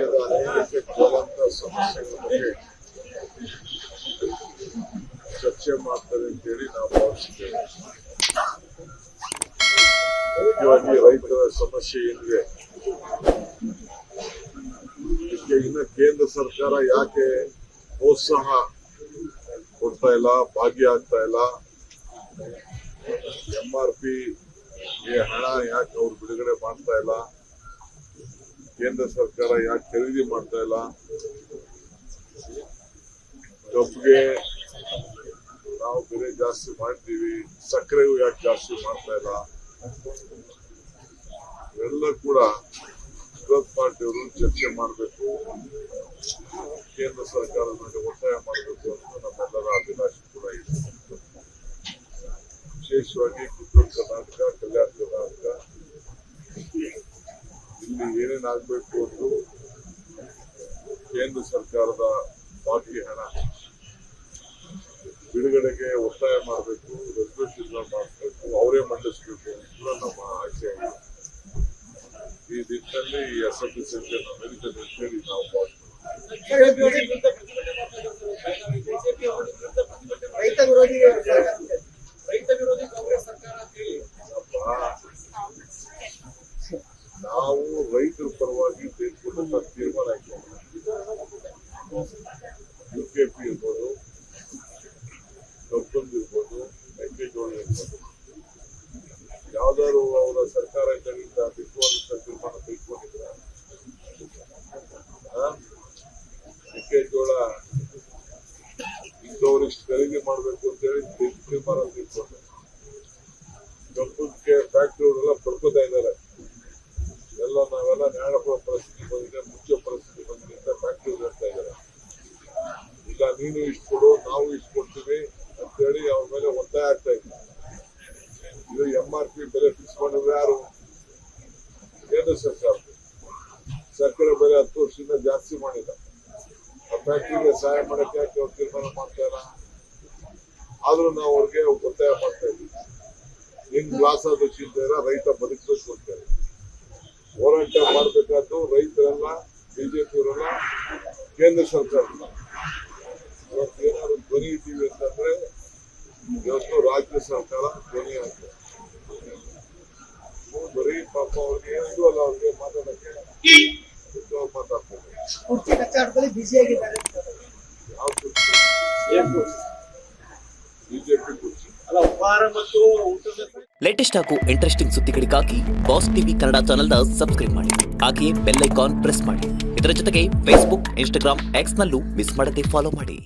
ರಾಜ್ಯದ ಅನೇಕ ಜ್ವಲಂತ ಸಮಸ್ಯೆಗಳ ಬಗ್ಗೆ ಚರ್ಚೆ ಮಾಡ್ತಾರೆ ಅಂತೇಳಿ ನಾವು ಭಾವಿಸ್ತೇವೆ. ಮುಖ್ಯವಾಗಿ ರೈತರ ಸಮಸ್ಯೆ ಏನಿದೆ, ಇದಕ್ಕೆ ಇನ್ನು ಕೇಂದ್ರ ಸರ್ಕಾರ ಯಾಕೆ ಪ್ರೋತ್ಸಾಹ ಕೊಡ್ತಾ ಇಲ್ಲ, ಭಾಗಿಯಾಗ್ತಾ ಇಲ್ಲ, MRP ಹಣ ಯಾಕೆ ಅವ್ರು ಬಿಡುಗಡೆ ಮಾಡ್ತಾ ಇಲ್ಲ, ಕೇಂದ್ರ ಸರ್ಕಾರ ಯಾಕೆ ಖರೀದಿ ಮಾಡ್ತಾ ಇಲ್ಲ, ಕಬ್ಬಿಗೆ ನಾವು ಬೆಲೆ ಜಾಸ್ತಿ ಮಾಡ್ತೀವಿ, ಸಕ್ಕರೆಗೂ ಯಾಕೆ ಜಾಸ್ತಿ ಮಾಡ್ತಾ ಇಲ್ಲ, ಎಲ್ಲ ಕೂಡ ವಿರೋಧ ಪಾರ್ಟಿಯವರು ಚರ್ಚೆ ಮಾಡಬೇಕು, ಕೇಂದ್ರ ಸರ್ಕಾರದ ಮೇಲೆ ಒತ್ತಾಯ ಮಾಡಬೇಕು ಅಂತ ನಮ್ಮೆಲ್ಲರ ಅಭಿಲಾಷೆ ಕೂಡ ಇದೆ. ವಿಶೇಷವಾಗಿ ಉತ್ತರ ಕರ್ನಾಟಕ, ಕಲ್ಯಾಣ ಕರ್ನಾಟಕ ಇಲ್ಲಿ ಏನೇನಾಗಬೇಕು ಅಂತ ಕೇಂದ್ರ ಸರ್ಕಾರದ ಬಾಕಿ ಹಣ ಬಿಡುಗಡೆಗೆ ಒತ್ತಾಯ ಮಾಡಬೇಕು, ರೆಸಲ್ಯೂಷನ್ ಮಾಡಬೇಕು, ಅವರೇ ಮಂಡಿಸಬೇಕು ಅಂತ ನಮ್ಮ ಆಶೆ ಆಗಿದೆ. ಈ ನಿಟ್ಟಿನಲ್ಲಿ ಈ ಅಸೆಂಬ್ಲಿ ಸೆಷನ್ ನಡೀತದೆ ಅಂತೇಳಿ ನಾವು ಭಾವಿಸ್ತೀವಿ. ನಾವು ರೈತರ ಪರವಾಗಿ ತೆಗೆದುಕೊಂಡಂತ ತೀರ್ಮಾನ UKP ಇರ್ಬೋದು, ಕಬ್ಬಂದು ಇರ್ಬೋದು, ಮೆಕ್ಕೆಜೋಳ ಇರ್ಬೋದು, ಯಾವ್ದಾದ್ರು ಅವರ ಸರ್ಕಾರ ಕಡೆಯಿಂದ ಬಿಟ್ಟುವಂತ ತೀರ್ಮಾನ ತೆಗೆದುಕೊಂಡಿದ್ರ? ಮೆಕ್ಕೆಜೋಳ ಇಂಥವ್ರಿಷ್ಟು ಖರೀದಿ ಮಾಡ್ಬೇಕು ಅಂತ ಹೇಳಿ ತೀರ್ಮಾನ ತೆಗೆದುಕೊಂಡ್ರೆ, ಕಬ್ಬಕ್ಕೆ ಫ್ಯಾಕ್ಟರಿಗಳೆಲ್ಲ ಪಡ್ಕೋತಾ ಇದ್ದಾರೆ. ಎಲ್ಲ ನಾವೆಲ್ಲ ನ್ಯಾಯಪುರ ಪರಿಸ್ಥಿತಿ ಬಂದಿದೆ, ಮುಚ್ಚೋ ಪರಿಸ್ಥಿತಿ ಬಂದಿದೆ ಅಂತ ಫ್ಯಾಕ್ಟರಿ ಹೇಳ್ತಾ ಇದ್ದಾರೆ. ಈಗ ನೀನು ಇಷ್ಟು ಕೊಡು, ನಾವು ಇಷ್ಟು ಕೊಡ್ತೀವಿ ಅಂತೇಳಿ ಅವ್ರ ಮೇಲೆ ಒತ್ತಾಯ ಆಗ್ತಾ ಇದೆ. ಇದು MRP ಬೆಲೆ ಫಿಕ್ಸ್ ಮಾಡಿದ್ರೆ ಯಾರು? ಕೇಂದ್ರ ಸರ್ಕಾರ. ಸಕ್ಕರೆ ಬೆಲೆ 10 ವರ್ಷದಿಂದ ಜಾಸ್ತಿ ಮಾಡಿಲ್ಲ. ಆ ಫ್ಯಾಕ್ಟರಿಗೆ ಸಹಾಯ ಮಾಡಕ್ಕೆ ಯಾಕೆ ಅವ್ರು ತೀರ್ಮಾನ ಮಾಡ್ತಾ ಇಲ್ಲ? ಆದ್ರೂ ನಾವು ಅವ್ರಿಗೆ ಒತ್ತಾಯ ಮಾಡ್ತಾ ಇದ್ದೀವಿ. ನಿನ್ ಗ್ಲಾಸ್ ಆದ್ರೂ ಚಿಂತೆ ಇಲ್ಲ, ರೈತ ಬದುಕಬೇಕು ಅಂತೇಳಿ ಹೋರಾಟ ಮಾಡ್ಬೇಕಾದ್ದು ರೈತರೆಲ್ಲ, BJP-ಯವರೆಲ್ಲ, ಕೇಂದ್ರ ಸರ್ಕಾರಲ್ಲ. ಇವತ್ತು ಏನಾದ್ರು ಧ್ವನಿ ಇದ್ದೀವಿ ಅಂತಂದ್ರೆ ಇವತ್ತು ರಾಜ್ಯ ಸರ್ಕಾರ ಧ್ವನಿ ಆಗ್ತದೆ. ಬರೀ ಪಾಪ ಅವ್ರಿಗೆ ಏನಿದು ಅಲ್ಲ, ಅವ್ರಿಗೆ ಮಾತಾಡಕ್ಕೆ ಮಾತಾಡ್ತಾರೆ. ಯಾವ ಕುರ್ಚಿ? ಬಿಜೆಪಿ ಕುರ್ಚಿ ಅಲ್ಲ, ಉಪಹಾರ ಮತ್ತು ಊಟದ ಲೇಟೆಸ್ಟ್ ಹಾಗೂ ಇಂಟ್ರೆಸ್ಟಿಂಗ್ ಸುದ್ದಿಗಳಿಗಾಗಿ ಬಾಸ್ ಟಿವಿ ಕನ್ನಡ ಚಾನೆಲ್ನ ಸಬ್ಸ್ಕ್ರೈಬ್ ಮಾಡಿ. ಹಾಗೆಯೇ ಬೆಲ್ ಐಕಾನ್ ಪ್ರೆಸ್ ಮಾಡಿ. ಇದರ ಜೊತೆಗೆ ಫೇಸ್ಬುಕ್, ಇನ್ಸ್ಟಾಗ್ರಾಮ್, ಎಕ್ಸ್ ನಲ್ಲೂ ಮಿಸ್ ಮಾಡದೆ ಫಾಲೋ ಮಾಡಿ.